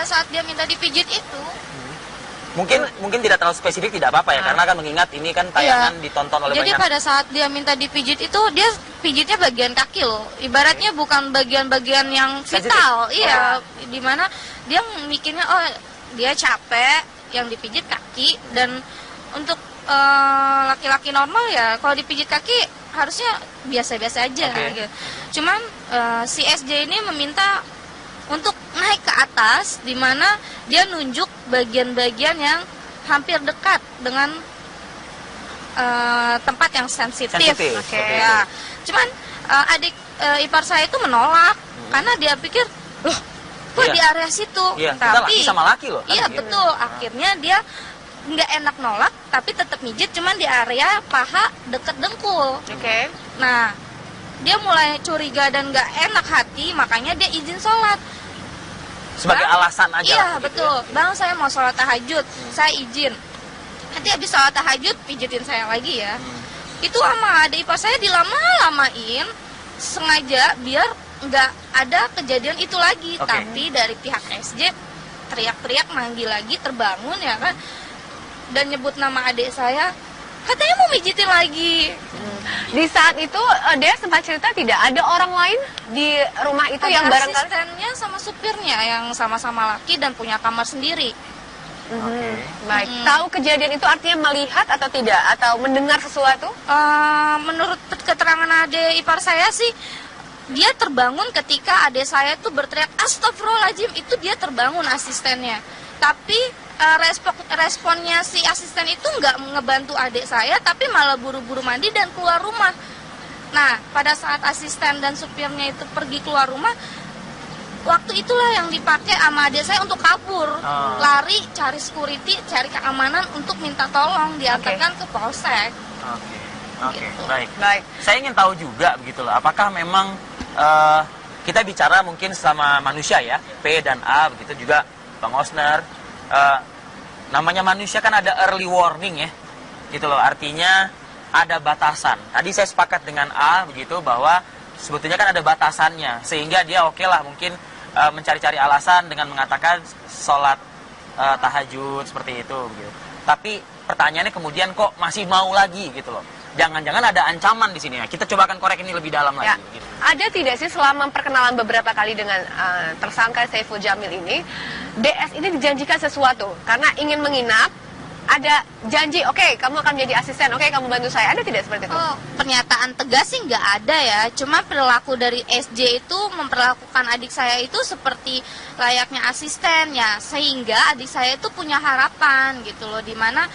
pada saat dia minta dipijit itu, mungkin tidak terlalu spesifik, tidak apa-apa ya, karena kan mengingat ini kan tayangan ditonton oleh jadi banyak. pada saat dia minta dipijit itu, dia pijitnya bagian kaki loh. Ibaratnya bukan bagian-bagian yang vital. Iya, dimana dia mikirnya, oh dia capek, yang dipijit kaki. Dan untuk laki-laki normal ya, kalau dipijit kaki harusnya biasa-biasa aja. Gitu. Cuman si SJ ini meminta untuk naik ke atas, di mana dia nunjuk bagian-bagian yang hampir dekat dengan tempat yang sensitif. Ya. Cuman adik ipar saya itu menolak karena dia pikir, loh, kok di area situ? Tapi sama laki loh. Iya betul. Akhirnya dia nggak enak nolak, tapi tetap mijit, cuman di area paha deket dengkul. Nah, dia mulai curiga dan nggak enak hati, makanya dia izin sholat. Sebagai alasan aja. Iya betul. Ya? Bang, saya mau sholat tahajud, saya izin. Nanti habis sholat tahajud pijitin saya lagi ya. Itu sama adik ipar saya dilama-lamain sengaja biar nggak ada kejadian itu lagi. Tapi dari pihak SJ teriak-teriak manggil lagi, terbangun ya kan, dan nyebut nama adik saya, katanya mau mijitin lagi. Di saat itu dia sempat cerita tidak ada orang lain di rumah itu yang barangkali asistennya sama supirnya yang sama-sama laki dan punya kamar sendiri. Baik. Tahu kejadian itu artinya melihat atau tidak, atau mendengar sesuatu? Menurut keterangan adik ipar saya sih, dia terbangun ketika adik saya tuh berteriak astagfirullahaladzim, itu dia terbangun asistennya. Tapi responnya si asisten itu nggak ngebantu adik saya, tapi malah buru-buru mandi dan keluar rumah. Nah, pada saat asisten dan supirnya itu pergi keluar rumah, waktu itulah yang dipakai sama adik saya untuk kabur. Lari, cari security, cari keamanan untuk minta tolong diantarkan ke polsek. Gitu. Baik. Saya ingin tahu juga begitu loh, apakah memang kita bicara mungkin sama manusia ya, P dan A begitu juga Bang Osner, namanya manusia kan ada early warning ya, gitu loh, artinya ada batasan. Tadi saya sepakat dengan A begitu bahwa sebetulnya kan ada batasannya, sehingga dia oke lah mungkin mencari-cari alasan dengan mengatakan sholat tahajud seperti itu begitu. Tapi pertanyaannya kemudian kok masih mau lagi gitu loh. Jangan-jangan ada ancaman di sini ya. Kita coba akan korek ini lebih dalam lagi. Gitu. Ada tidak sih selama perkenalan beberapa kali dengan tersangka Saiful Jamil ini, DS ini dijanjikan sesuatu karena ingin menginap, ada janji, oke, kamu akan menjadi asisten, oke, kamu bantu saya. Ada tidak seperti itu? Pernyataan tegas sih nggak ada ya. Cuma perilaku dari SJ itu memperlakukan adik saya itu seperti layaknya asisten ya, sehingga adik saya itu punya harapan gitu loh, dimana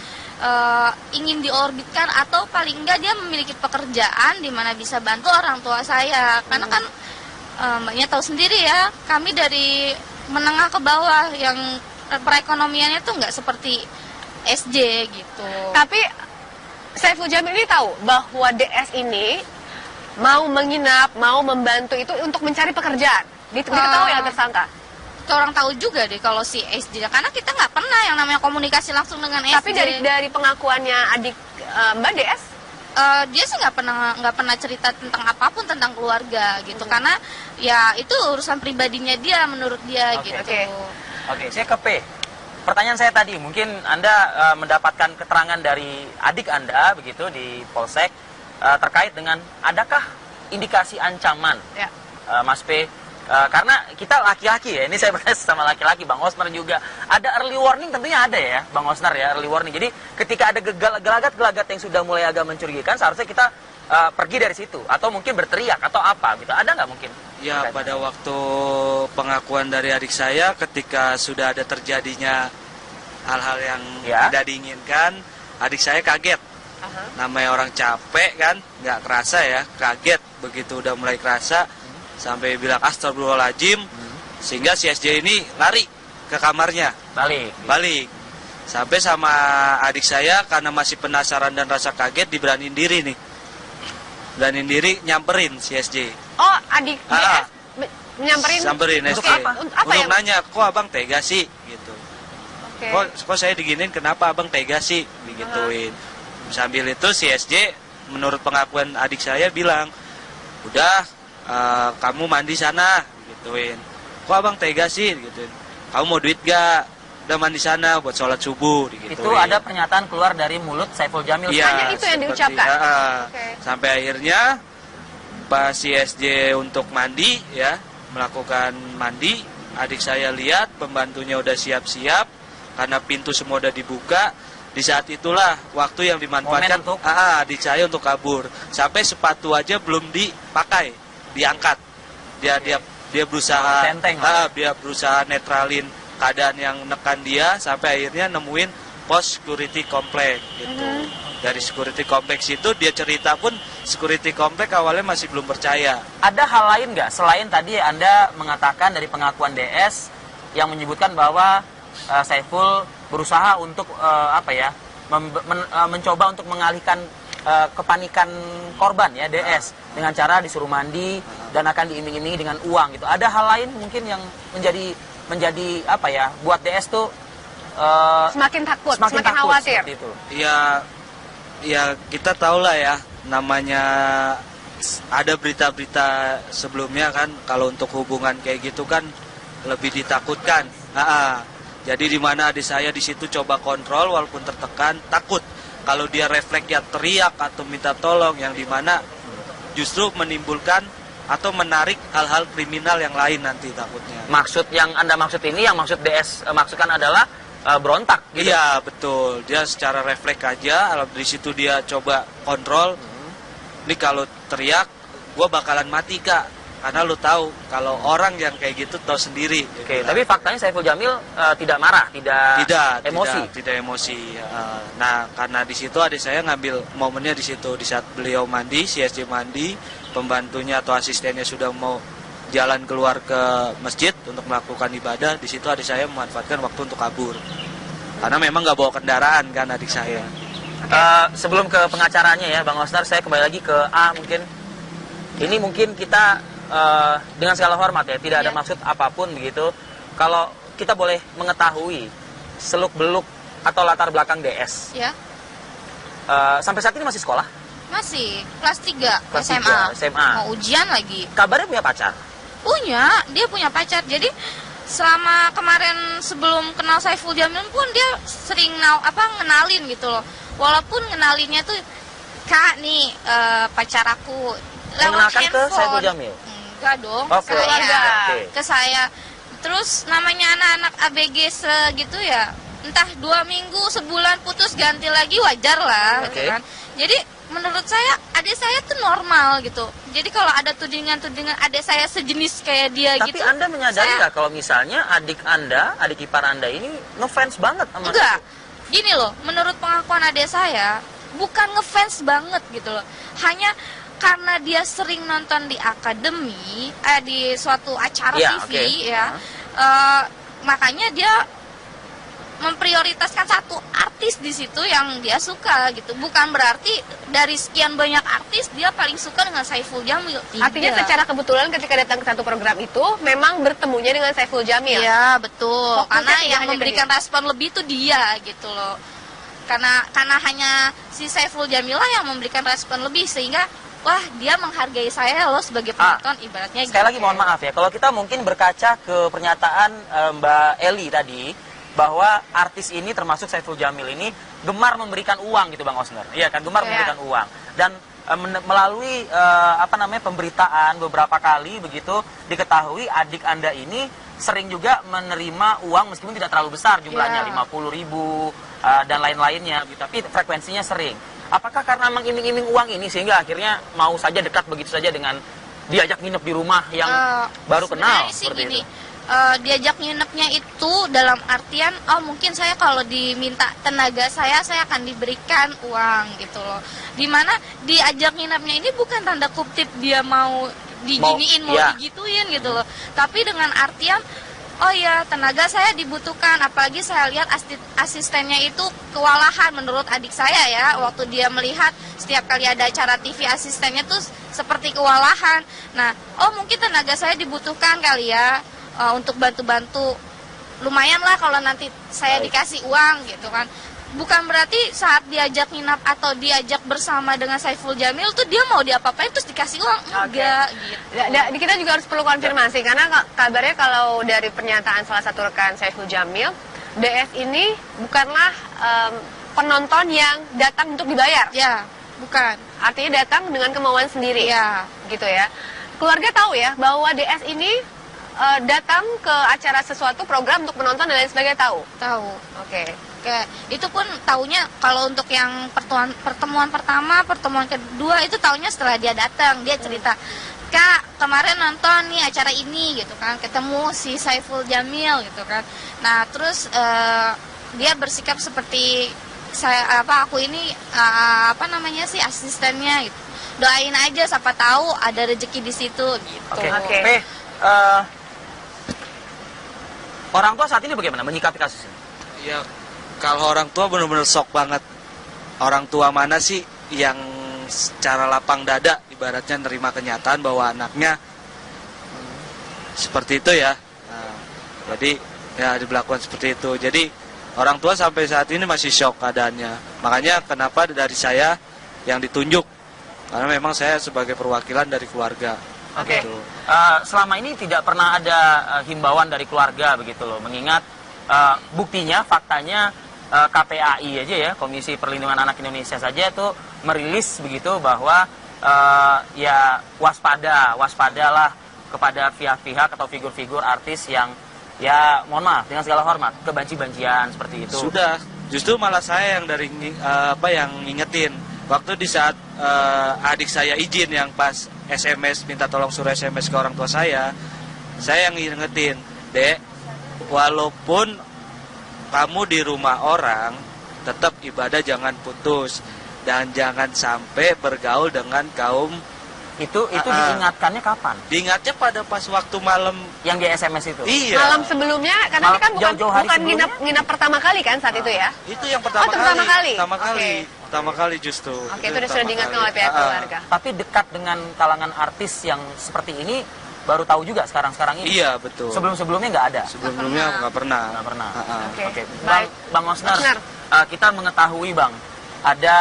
ingin diorbitkan atau paling enggak dia memiliki pekerjaan di mana bisa bantu orang tua saya. Karena kan mbaknya tahu sendiri ya, kami dari menengah ke bawah yang perekonomiannya tuh nggak seperti SJ gitu. Tapi Saiful Jamil ini tahu bahwa DS ini mau menginap, mau membantu itu untuk mencari pekerjaan. Diketahui ya tersangka? Orang tahu juga deh kalau si SJ, karena kita nggak pernah yang namanya komunikasi langsung dengan SJ. Tapi dari pengakuannya adik Mbak DS, dia sih nggak pernah cerita tentang apapun tentang keluarga gitu, karena ya itu urusan pribadinya dia menurut dia gitu. Oke, saya ke P. Pertanyaan saya tadi, mungkin Anda mendapatkan keterangan dari adik Anda begitu di Polsek terkait dengan adakah indikasi ancaman, Mas P? Karena kita laki-laki ya, ini saya bertanya sama laki-laki, Bang Osner juga. Ada early warning tentunya ada ya, Bang Osner ya, early warning. Jadi ketika ada gelagat-gelagat yang sudah mulai agak mencurigakan, seharusnya kita pergi dari situ. Atau mungkin berteriak, atau apa gitu. Ada nggak mungkin? Ya, pada waktu pengakuan dari adik saya, ketika sudah ada terjadinya hal-hal yang tidak diinginkan, adik saya kaget. Namanya orang capek kan, nggak kerasa ya, kaget. Begitu udah mulai kerasa, sampai bilang astagfirullahaladzim, sehingga si SJ ini lari ke kamarnya, balik sampai sama adik saya karena masih penasaran dan rasa kaget diberaniin diri nyamperin si SJ. Oh, adik DS nyamperin SJ untuk nanya, kok abang tega sih gitu. Kok saya diginin, kenapa abang tega sih, digituin. Sambil itu si SJ menurut pengakuan adik saya bilang, udah kamu mandi sana, gituin. Kok abang tega sih, gituin. kamu mau duit gak? Udah mandi sana buat sholat subuh gitu. Itu ada pernyataan keluar dari mulut Saiful Jamil. Iya, hanya itu yang diucapkan. Sampai akhirnya pas si SJ untuk mandi ya, melakukan mandi, adik saya lihat pembantunya udah siap-siap karena pintu semua udah dibuka. Di saat itulah waktu yang dimanfaatkan untuk adik saya untuk kabur. Sampai sepatu aja belum dipakai, diangkat. Dia berusaha dia berusaha netralin keadaan yang nekan dia sampai akhirnya nemuin pos security komplek gitu. Dari security kompleks itu dia cerita pun security komplek awalnya masih belum percaya. Ada hal lain nggak selain tadi Anda mengatakan dari pengakuan DS yang menyebutkan bahwa Saiful berusaha untuk mencoba untuk mengalihkan kepanikan korban ya DS dengan cara disuruh mandi dan akan diiming-imingi dengan uang gitu. Ada hal lain mungkin yang menjadi buat DS tuh semakin takut, semakin khawatir. Itu. Ya kita tahu lah ya, namanya ada berita-berita sebelumnya kan, kalau untuk hubungan kayak gitu kan lebih ditakutkan. Jadi di mana adik saya di situ coba kontrol walaupun tertekan, takut kalau dia refleksnya teriak atau minta tolong, yang dimana justru menimbulkan atau menarik hal-hal kriminal yang lain nanti takutnya. Maksud yang Anda maksud ini, yang maksud DS maksudkan adalah berontak gitu? Iya betul, dia secara refleks aja, di situ dia coba kontrol. Ini kalau teriak, gue bakalan mati kak, karena lu tahu kalau orang yang kayak gitu tahu sendiri. Oke, tapi faktanya Saiful Jamil tidak marah, tidak emosi. Tidak emosi. Nah karena di situ adik saya ngambil momennya di situ, di saat beliau mandi, si SJ mandi, pembantunya atau asistennya sudah mau jalan keluar ke masjid untuk melakukan ibadah. Di situ adik saya memanfaatkan waktu untuk kabur karena memang nggak bawa kendaraan kan adik saya. Sebelum ke pengacaranya ya Bang Osnar, saya kembali lagi ke A. Mungkin ini kita dengan segala hormat ya, tidak ada maksud apapun begitu. Kalau kita boleh mengetahui seluk beluk atau latar belakang DS ya. Sampai saat ini masih sekolah? Masih, kelas 3 SMA. Mau ujian lagi. Kabarnya punya pacar? Punya, dia punya pacar. Jadi selama kemarin sebelum kenal Saiful Jamil pun dia sering ngenalin gitu loh. Walaupun ngenalinnya tuh, Kak nih pacar aku lewat mengenalkan handphone. Ke Saiful Jamil? Enggak dong, ke saya. Terus namanya anak-anak ABG segitu ya, entah 2 minggu, sebulan putus ganti lagi, wajar lah gitu kan. Jadi menurut saya adik saya tuh normal gitu. Jadi kalau ada tudingan-tudingan adik saya sejenis kayak dia gitu. Tapi Anda menyadari nggak kalau misalnya adik ipar Anda ini ngefans banget sama Enggak. Gini loh, menurut pengakuan adik saya bukan ngefans banget gitu loh. Hanya karena dia sering nonton di akademi, di suatu acara TV makanya dia memprioritaskan satu artis di situ yang dia suka gitu. Bukan berarti dari sekian banyak artis dia paling suka dengan Saiful Jamil. Tidak. Artinya secara kebetulan ketika datang ke satu program itu memang bertemunya dengan Saiful Jamil. Iya, betul. Karena yang memberikan respon lebih itu dia gitu loh. Karena hanya si Saiful Jamil lah yang memberikan respon lebih, sehingga wah, dia menghargai saya loh sebagai penonton, ibaratnya. Sekali lagi mohon maaf ya, kalau kita mungkin berkaca ke pernyataan Mbak Eli tadi, bahwa artis ini termasuk Saiful Jamil ini gemar memberikan uang gitu Bang Osner. Iya kan, gemar memberikan uang. Dan melalui pemberitaan beberapa kali begitu diketahui adik Anda ini sering juga menerima uang meskipun tidak terlalu besar jumlahnya, 50.000 dan lain-lainnya gitu. Tapi frekuensinya sering. Apakah karena mengiming-iming uang ini sehingga akhirnya mau saja dekat begitu saja dengan diajak nginep di rumah yang baru kenal seperti itu? Diajak nginepnya itu dalam artian mungkin saya kalau diminta tenaga saya akan diberikan uang gitu loh. Dimana diajak nginepnya ini bukan tanda kutip dia mau diginiin, mau digituin gitu loh. Tapi dengan artian tenaga saya dibutuhkan, apalagi saya lihat asistennya itu kewalahan menurut adik saya ya, waktu dia melihat setiap kali ada acara TV asistennya tuh seperti kewalahan. Nah, mungkin tenaga saya dibutuhkan kali ya, untuk bantu-bantu, lumayan lah kalau nanti saya dikasih uang gitu kan. bukan berarti saat diajak nginap atau diajak bersama dengan Saiful Jamil tuh dia mau diapa-apain terus dikasih uang. Enggak gitu. Kita juga harus perlu konfirmasi karena kabarnya kalau dari pernyataan salah satu rekan Saiful Jamil, DS ini bukanlah penonton yang datang untuk dibayar. Ya, bukan. Artinya datang dengan kemauan sendiri. Ya, gitu ya. Keluarga tahu ya bahwa DS ini datang ke acara sesuatu program untuk menonton dan lain sebagainya, tahu? Tahu. Oke. Itu pun taunya kalau untuk yang pertemuan pertama, pertemuan kedua itu taunya setelah dia datang, dia cerita, "Kak, kemarin nonton nih acara ini," gitu kan, ketemu si Saiful Jamil gitu kan. Nah, terus dia bersikap seperti aku ini asistennya gitu. Doain aja siapa tahu ada rezeki di situ gitu. Oke. Orang tua saat ini bagaimana menyikapi kasus ini? Ya, kalau orang tua benar-benar shock banget. Orang tua mana sih yang secara lapang dada ibaratnya nerima kenyataan bahwa anaknya seperti itu ya. Nah, jadi ya diberlakukan seperti itu. Jadi orang tua sampai saat ini masih shock keadaannya. Makanya kenapa dari saya yang ditunjuk, karena memang saya sebagai perwakilan dari keluarga. Oke. Selama ini tidak pernah ada himbauan dari keluarga begitu loh, mengingat buktinya, faktanya KPAI aja ya, Komisi Perlindungan Anak Indonesia saja tuh merilis begitu bahwa ya waspadalah kepada pihak-pihak atau figur-figur artis yang ya mohon maaf dengan segala hormat kebanci-bancian seperti itu. Sudah, justru malah saya yang yang ngingetin. Waktu di saat adik saya izin yang pas SMS, minta tolong suruh SMS ke orang tua saya yang ngingetin, "Dek, walaupun kamu di rumah orang, tetap ibadah jangan putus. Dan jangan sampai bergaul dengan kaum..." Itu diingatkannya kapan? Diingatnya pada pas waktu malam yang di SMS itu. Iya. Malam sebelumnya, karena ini kan bukan nginap pertama kali kan saat itu ya? Itu yang pertama kali. Pertama kali justru. Oke, itu sudah diingatkan oleh pihak keluarga. Tapi dekat dengan kalangan artis yang seperti ini baru tahu juga sekarang ini. Iya, betul. Sebelumnya nggak ada. Sebelumnya nggak pernah. Oke. Bang Osner, kita mengetahui Bang, ada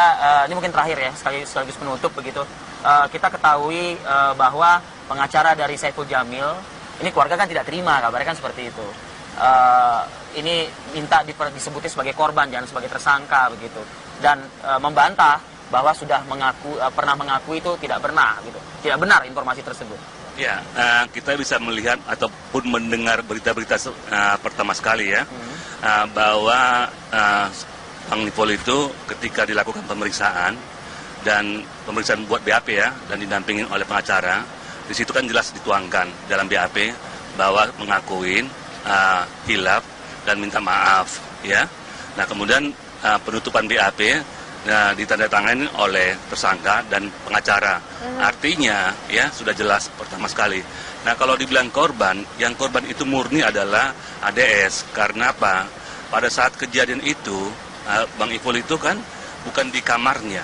ini mungkin terakhir ya, sekaligus penutup begitu. Kita ketahui bahwa pengacara dari Saiful Jamil, ini keluarga kan tidak terima, kabarnya kan seperti itu. Ini minta disebutin sebagai korban, jangan sebagai tersangka begitu. Dan membantah bahwa sudah pernah mengakui itu tidak pernah gitu. Tidak benar informasi tersebut. Ya, kita bisa melihat ataupun mendengar berita-berita pertama sekali ya, bahwa Bang Nipol itu ketika dilakukan pemeriksaan dan pemeriksaan buat BAP ya, dan didampingin oleh pengacara, di situ kan jelas dituangkan dalam BAP bahwa mengakuin hilaf dan minta maaf ya. Nah kemudian penutupan BAP ditandatangani oleh tersangka dan pengacara. Artinya ya sudah jelas pertama sekali. Nah kalau dibilang korban, yang korban itu murni adalah ADS. Karena apa? Pada saat kejadian itu Bang Ipul itu kan bukan di kamarnya.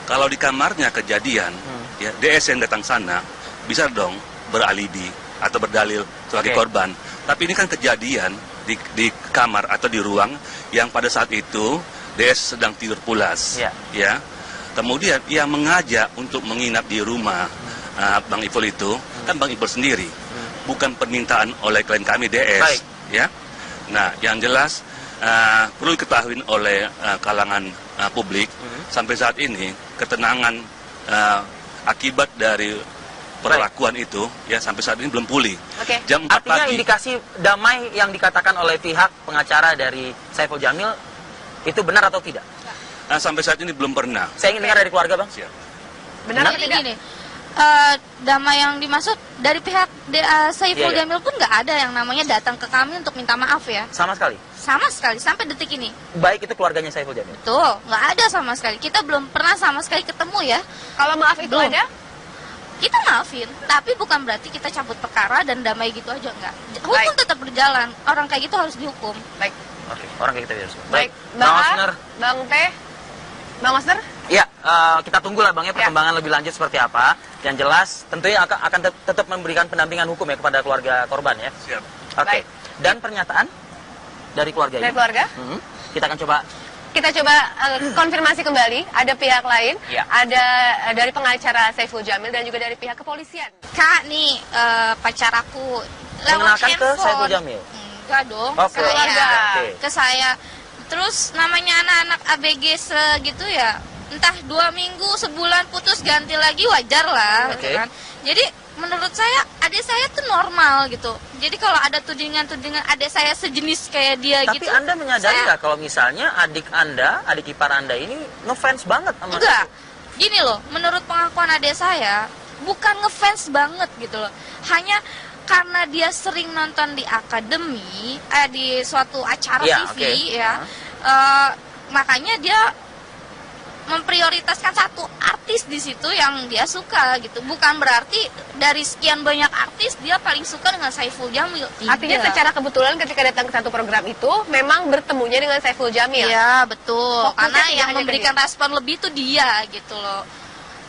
Kalau di kamarnya kejadian, ya DS yang datang sana bisa dong beralibi atau berdalil sebagai korban. Tapi ini kan kejadian di kamar atau di ruang yang pada saat itu DS sedang tidur pulas, ya. Kemudian ia mengajak untuk menginap di rumah Bang Ipul itu, kan Bang Ipul sendiri, bukan permintaan oleh klien kami DS, ya. Nah, yang jelas perlu diketahui oleh kalangan publik sampai saat ini ketenangan akibat dari perlakuan itu ya sampai saat ini belum pulih. Jam 4 Artinya pagi. indikasi damai yang dikatakan oleh pihak pengacara dari Saiful Jamil itu benar atau tidak? Sampai saat ini belum pernah. Saya ingin dengar dari keluarga Bang. Siap. Benar atau tidak? Gini, damai yang dimaksud dari pihak Saiful Jamil pun nggak ada yang namanya datang ke kami untuk minta maaf ya. Sama sekali? Sama sekali, sampai detik ini. Baik itu keluarganya Saiful Jamil? Betul, nggak ada sama sekali. Kita belum pernah sama sekali ketemu ya. Kalau maaf itu Belum. ada? Kita maafin, tapi bukan berarti kita cabut perkara dan damai gitu aja, enggak. Hukum tetap berjalan, orang kayak gitu harus dihukum. Baik. Oke, orang kayak gitu harus. Baik. Bang Osner. Bang Teh. Bang Osner? Ya, kita tunggulah Bang ya perkembangan lebih lanjut seperti apa. Yang jelas tentunya akan tetap memberikan pendampingan hukum ya kepada keluarga korban ya. Siap. Oke. Dan pernyataan dari keluarga ini. Dari keluarga? Kita akan coba kita coba konfirmasi kembali. Ada pihak lain, ada dari pengacara Saiful Jamil dan juga dari pihak kepolisian. Kak, nih pacar aku lewat mengenalkan handphone. ke Saiful Jamil? Enggak dong, keluarga. Ke saya. Terus namanya anak-anak ABG segitu ya, entah 2 minggu, sebulan putus ganti lagi, wajar lah, gitu kan. Jadi menurut saya adik saya tuh normal gitu. Jadi kalau ada tudingan-tudingan adik saya sejenis kayak dia gitu. Tapi Anda menyadari nggak kalau misalnya adik ipar Anda ini ngefans banget sama Enggak. Gini loh, menurut pengakuan adik saya bukan ngefans banget gitu loh. Hanya karena dia sering nonton di akademi, di suatu acara TV makanya dia memprioritaskan satu artis di situ yang dia suka gitu. Bukan berarti dari sekian banyak artis dia paling suka dengan Saiful Jamil. Tidak. Artinya secara kebetulan ketika datang ke satu program itu memang bertemunya dengan Saiful Jamil. Iya, betul. Fokusnya karena yang hanya memberikan respon lebih itu dia gitu loh.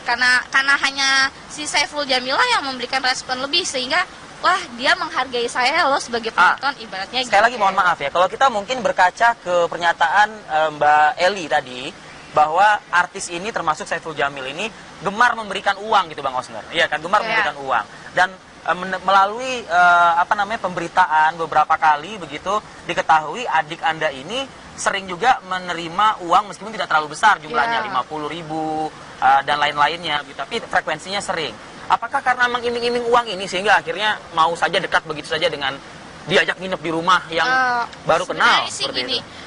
Karena hanya si Saiful Jamil lah yang memberikan respon lebih sehingga wah, dia menghargai saya loh sebagai penonton ibaratnya. Sekali lagi mohon maaf ya, kalau kita mungkin berkaca ke pernyataan Mbak Eli tadi, bahwa artis ini termasuk Saiful Jamil ini gemar memberikan uang gitu Bang Osner. Iya kan, gemar memberikan uang. Dan melalui pemberitaan beberapa kali begitu diketahui adik Anda ini sering juga menerima uang meskipun tidak terlalu besar jumlahnya, 50.000 dan lain-lainnya gitu. Tapi frekuensinya sering. Apakah karena mengiming-iming uang ini sehingga akhirnya mau saja dekat begitu saja dengan diajak nginep di rumah yang baru kenal seperti gini, itu?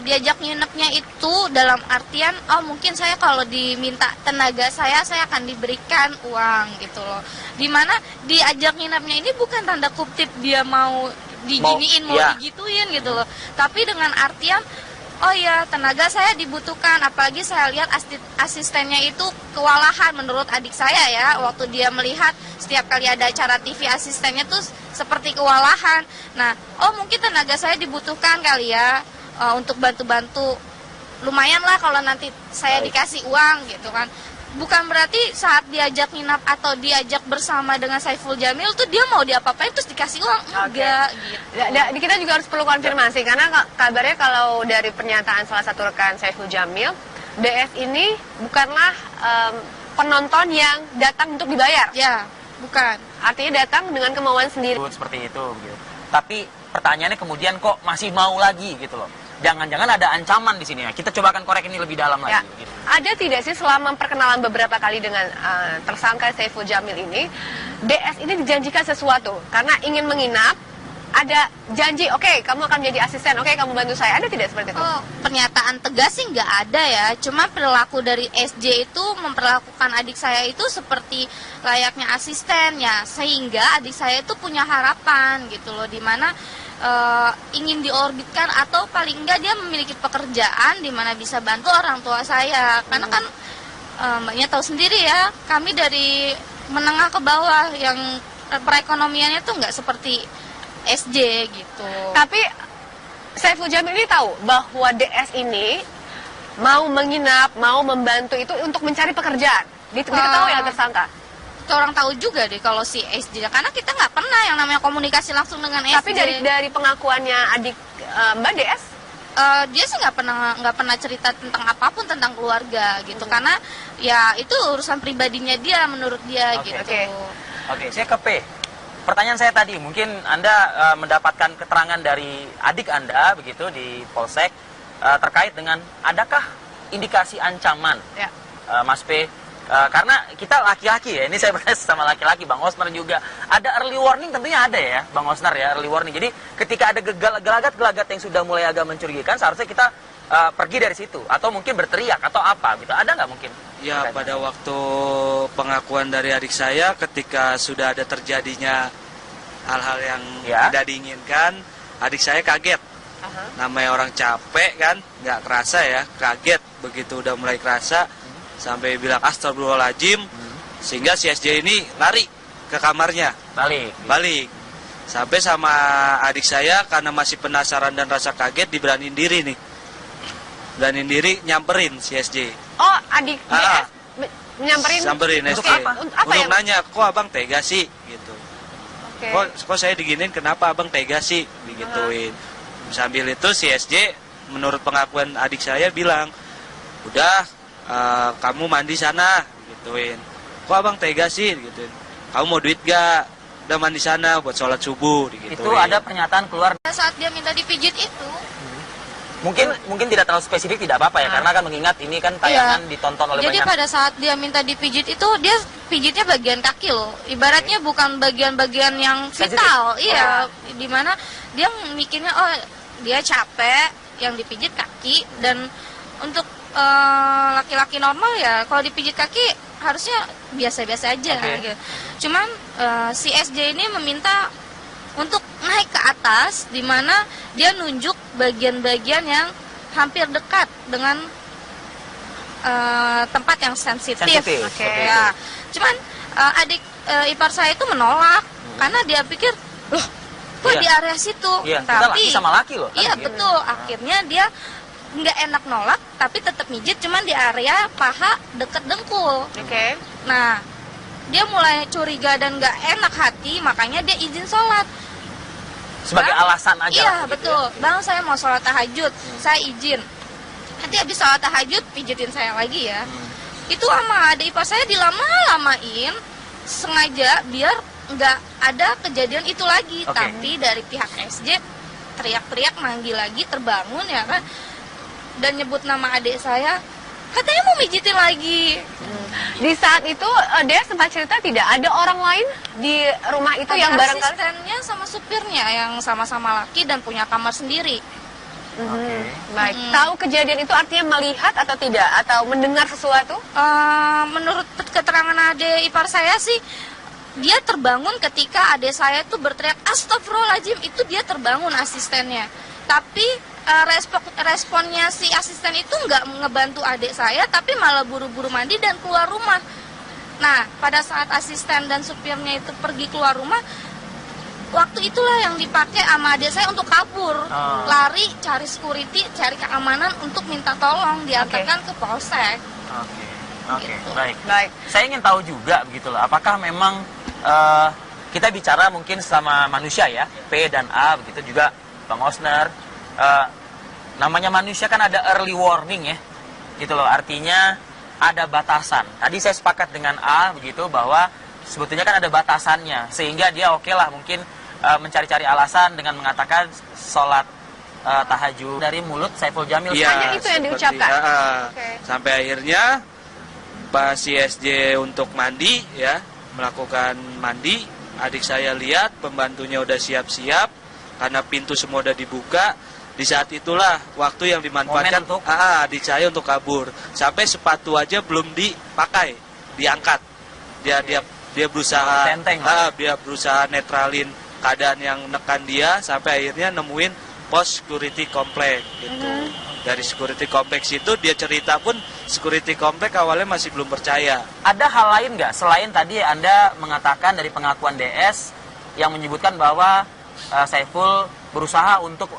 Diajak nginepnya itu dalam artian mungkin saya kalau diminta tenaga saya akan diberikan uang gitu loh. Dimana diajak nginepnya ini bukan tanda kutip dia mau diginiin, mau digituin gitu loh. Tapi dengan artian oh ya, tenaga saya dibutuhkan, apalagi saya lihat asistennya itu kewalahan menurut adik saya ya, waktu dia melihat setiap kali ada acara TV asistennya tuh seperti kewalahan. Nah, mungkin tenaga saya dibutuhkan kali ya untuk bantu-bantu. Lumayan lah kalau nanti saya dikasih uang gitu kan. Bukan berarti saat diajak nginap atau diajak bersama dengan Saiful Jamil tuh dia mau diapa-apain terus dikasih uang. Enggak gitu. Kita juga harus perlu konfirmasi karena kabarnya kalau dari pernyataan salah satu rekan Saiful Jamil, DS ini bukanlah penonton yang datang untuk dibayar. Ya, bukan. Artinya datang dengan kemauan sendiri. Seperti itu gitu. Tapi pertanyaannya kemudian kok masih mau lagi gitu loh. Jangan-jangan ada ancaman di sini ya. Kita coba akan korek ini lebih dalam lagi. Gitu. Ada tidak sih selama perkenalan beberapa kali dengan tersangka Saiful Jamil ini, DS ini dijanjikan sesuatu karena ingin menginap, ada janji, oke, kamu akan jadi asisten, oke, kamu bantu saya. Ada tidak seperti itu? Pernyataan tegas sih nggak ada ya. Cuma perilaku dari SJ itu memperlakukan adik saya itu seperti layaknya asisten ya, sehingga adik saya itu punya harapan gitu loh, dimana ingin diorbitkan atau paling enggak dia memiliki pekerjaan di mana bisa bantu orang tua saya. Karena kan mbaknya tahu sendiri ya, kami dari menengah ke bawah yang perekonomiannya tuh nggak seperti SJ gitu. Tapi Saiful Jamil ini tahu bahwa DS ini mau menginap, mau membantu itu untuk mencari pekerjaan. Diketahui oleh tersangka. Orang tahu juga deh kalau si SJ, karena kita nggak pernah yang namanya komunikasi langsung dengan SJ. Tapi dari pengakuannya adik Mbak DS, dia sih nggak pernah cerita tentang apapun tentang keluarga gitu, karena ya itu urusan pribadinya dia menurut dia gitu. Oke, saya ke P. Pertanyaan saya tadi, mungkin Anda mendapatkan keterangan dari adik Anda begitu di Polsek terkait dengan adakah indikasi ancaman, Mas P? Karena kita laki-laki ya, ini saya bertanya sama laki-laki, Bang Osner juga. Ada early warning tentunya ada ya, Bang Osner ya, early warning. Jadi ketika ada gelagat-gelagat yang sudah mulai agak mencurigakan, seharusnya kita pergi dari situ. Atau mungkin berteriak, atau apa gitu. Ada nggak mungkin? Ya, pada waktu pengakuan dari adik saya, ketika sudah ada terjadinya hal-hal yang tidak diinginkan, adik saya kaget. Namanya orang capek kan, nggak kerasa ya, kaget. Begitu udah mulai kerasa, sampai bilang astagfirullahaladzim, sehingga si SJ ini lari ke kamarnya, balik sampai sama adik saya karena masih penasaran dan rasa kaget diberaniin diri nih, nyamperin si SJ. Adik DS nyamperin SJ untuk nanya, kok abang tega sih gitu. Kok saya diginin, kenapa abang tega sih, digituin. Sambil itu si SJ menurut pengakuan adik saya bilang, udah kamu mandi sana, gituin. Kok abang tega sih, gituin. Kamu mau duit gak? Udah mandi sana buat sholat subuh, gituin. Itu ada pernyataan keluar saat dia minta dipijit itu. Mungkin tidak terlalu spesifik, tidak apa-apa ya, karena kan mengingat ini kan tayangan ditonton oleh Jadi banyak. pada saat dia minta dipijit itu, dia pijitnya bagian kaki loh. Ibaratnya bukan bagian-bagian yang vital. Iya, dimana dia mikirnya, oh dia capek, yang dipijit kaki. Dan untuk laki-laki normal ya, kalau dipijit kaki harusnya biasa-biasa aja. Gitu. Cuman si SJ ini meminta untuk naik ke atas, di mana dia nunjuk bagian-bagian yang hampir dekat dengan tempat yang sensitif. Ya. Cuman adik ipar saya itu menolak karena dia pikir, loh, kok di area situ? Tapi sama laki loh. Iya betul. Akhirnya dia nggak enak nolak, tapi tetap mijit, cuman di area paha deket dengkul. Nah, dia mulai curiga dan nggak enak hati, makanya dia izin sholat. Sebagai alasan aja. Iya betul. Ya. Bang, saya mau sholat tahajud, saya izin. Nanti habis sholat tahajud pijitin saya lagi ya. Itu sama adik ipar saya dilama-lamain sengaja biar nggak ada kejadian itu lagi. Tapi dari pihak SJ teriak-teriak manggil lagi, terbangun ya kan, dan nyebut nama adik saya, katanya mau mijitin lagi. Di saat itu dia sempat cerita tidak ada orang lain di rumah itu yang barangkali asistennya sama supirnya yang sama-sama laki dan punya kamar sendiri. Baik. Tahu kejadian itu artinya melihat atau tidak, atau mendengar sesuatu? Menurut keterangan adik ipar saya sih, dia terbangun ketika adik saya tuh berteriak astagfirullahaladzim, itu dia terbangun asistennya. Tapi responnya si asisten itu nggak ngebantu adik saya, tapi malah buru-buru mandi dan keluar rumah. Nah, pada saat asisten dan supirnya itu pergi keluar rumah, waktu itulah yang dipakai sama adik saya untuk kabur. Lari, cari security, cari keamanan untuk minta tolong, diantarkan ke polsek. Gitu. Baik. Saya ingin tahu juga begitu loh, apakah memang kita bicara mungkin sama manusia ya, P dan A begitu juga Bang Osner, namanya manusia kan ada early warning ya, gitu loh, artinya ada batasan. Tadi saya sepakat dengan A begitu bahwa sebetulnya kan ada batasannya, sehingga dia oke lah mungkin mencari-cari alasan dengan mengatakan sholat tahajud dari mulut Saiful Jamil. Hanya itu yang diucapkan. Sampai akhirnya pas si SJ untuk mandi ya, melakukan mandi, adik saya lihat pembantunya udah siap-siap karena pintu semua udah dibuka. Di saat itulah waktu yang dimanfaatkan adik saya untuk kabur. Sampai sepatu aja belum dipakai, diangkat. Dia berusaha dia berusaha netralin keadaan yang nekan dia, sampai akhirnya nemuin pos security komplek gitu. Dari security kompleks itu dia cerita pun security komplek awalnya masih belum percaya. Ada hal lain nggak selain tadi Anda mengatakan dari pengakuan DS yang menyebutkan bahwa Saiful berusaha untuk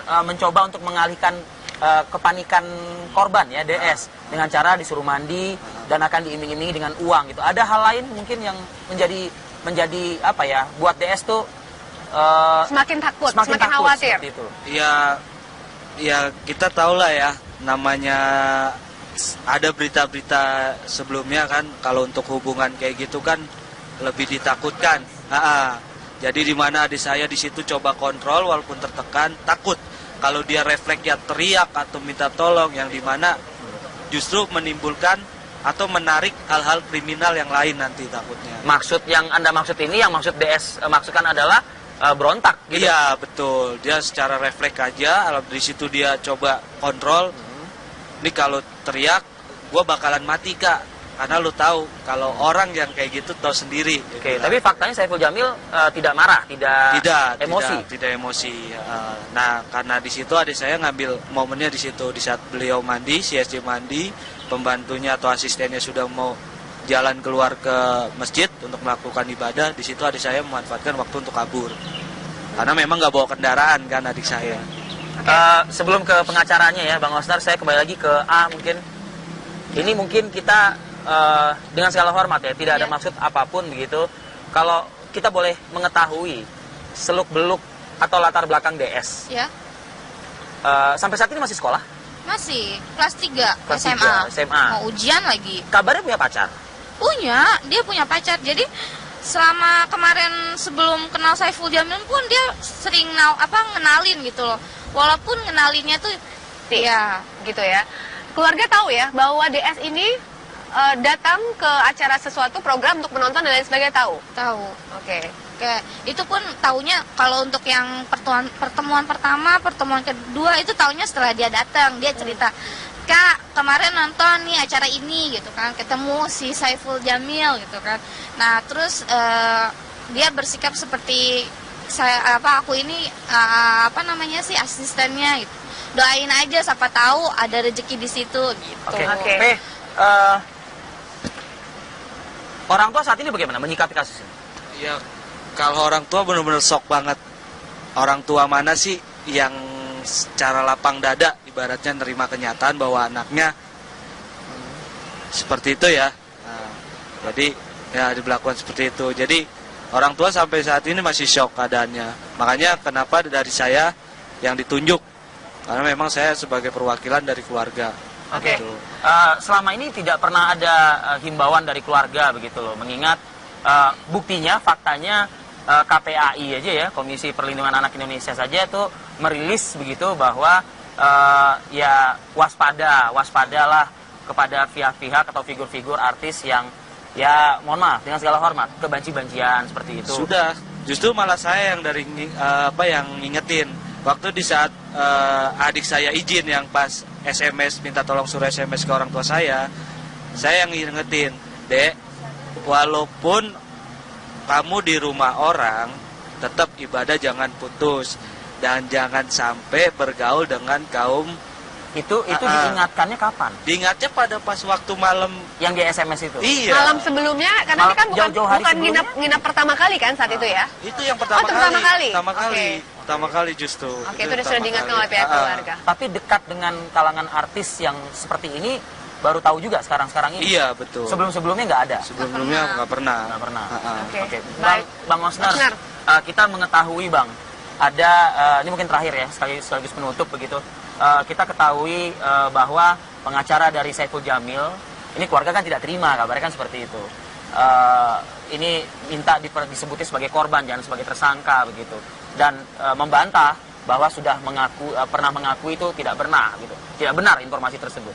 mencoba untuk mengalihkan kepanikan korban ya DS dengan cara disuruh mandi dan akan diiming-imingi dengan uang gitu. Ada hal lain mungkin yang menjadi apa ya, buat DS tuh semakin takut, semakin khawatir. Itu. Ya kita tahu lah ya, namanya ada berita-berita sebelumnya kan, kalau untuk hubungan kayak gitu kan lebih ditakutkan. Jadi di mana adik saya di situ coba kontrol walaupun tertekan, takut kalau dia refleksnya teriak atau minta tolong, yang dimana justru menimbulkan atau menarik hal-hal kriminal yang lain nanti takutnya. Maksud yang Anda maksud ini, yang maksud DS maksudkan adalah berontak gitu? Iya betul, dia secara refleks aja, di situ dia coba kontrol. Ini kalau teriak, gue bakalan mati kak. Karena lu tahu kalau orang yang kayak gitu tahu sendiri. Tapi faktanya Saiful Jamil tidak marah, tidak emosi. Tidak emosi. Nah, karena di situ adik saya ngambil momennya di situ, di saat beliau mandi, si SJ mandi, pembantunya atau asistennya sudah mau jalan keluar ke masjid untuk melakukan ibadah, di situ adik saya memanfaatkan waktu untuk kabur. Karena memang nggak bawa kendaraan kan adik saya. Sebelum ke pengacaranya ya, Bang Osner, saya kembali lagi ke A mungkin. Ini mungkin kita dengan segala hormat ya, tidak ada maksud apapun begitu. Kalau kita boleh mengetahui seluk-beluk atau latar belakang DS. Sampai saat ini masih sekolah? Masih, kelas 3 Kelas SMA. 3 SMA. Mau ujian lagi. Kabarnya punya pacar? Punya, dia punya pacar. Jadi selama kemarin sebelum kenal Saiful Jamil pun dia sering ngenalin gitu loh. Walaupun ngenalinnya tuh ya gitu ya. Keluarga tahu ya bahwa DS ini datang ke acara sesuatu program untuk menonton dan lain sebagainya, tahu? Tahu. Oke. Kayak itu pun taunya kalau untuk yang pertemuan pertama, pertemuan kedua itu taunya setelah dia datang, dia cerita, "Kak, kemarin nonton nih acara ini," gitu kan, ketemu si Saiful Jamil gitu kan. Nah, terus dia bersikap seperti aku ini asistennya gitu. Doain aja, siapa tahu ada rezeki di situ gitu. Oke. Orang tua saat ini bagaimana menyikapi kasus ini? Ya, kalau orang tua benar-benar shock banget. Orang tua mana sih yang secara lapang dada ibaratnya nerima kenyataan bahwa anaknya seperti itu ya. Nah, jadi ya diberlakukan seperti itu. Jadi orang tua sampai saat ini masih shock keadaannya. Makanya kenapa dari saya yang ditunjuk, karena memang saya sebagai perwakilan dari keluarga. Oke. Selama ini tidak pernah ada himbauan dari keluarga begitu loh, mengingat buktinya, faktanya KPAI aja ya, Komisi Perlindungan Anak Indonesia saja tuh merilis begitu bahwa ya waspadalah kepada pihak-pihak atau figur-figur artis yang ya mohon maaf dengan segala hormat kebanci-bancian seperti itu. Sudah, justru malah saya yang dari yang ngingetin waktu di saat adik saya izin yang pas SMS minta tolong suruh SMS ke orang tua saya yang ngingetin, "Dek, walaupun kamu di rumah orang, tetap ibadah jangan putus dan jangan sampai bergaul dengan kaum." Itu diingatkannya kapan? Diingatnya pada pas waktu malam yang di SMS itu. Iya. Malam sebelumnya, karena ini kan bukan nginap pertama kali kan saat itu ya? Itu yang pertama kali. Pertama kali justru. Oke, itu sudah diingatkan oleh pihak keluarga. Tapi dekat dengan kalangan artis yang seperti ini baru tahu juga sekarang ini. Iya, betul. Sebelum-sebelumnya nggak ada. Sebelumnya nggak pernah. Oke. Bang Osner, kita mengetahui Bang, ada ini mungkin terakhir ya, sekaligus penutup begitu. Kita ketahui bahwa pengacara dari Saiful Jamil, ini keluarga kan tidak terima, kabarnya kan seperti itu. Ini minta disebutin sebagai korban, jangan sebagai tersangka begitu. Dan membantah bahwa sudah pernah mengaku itu tidak benar gitu. Tidak benar informasi tersebut.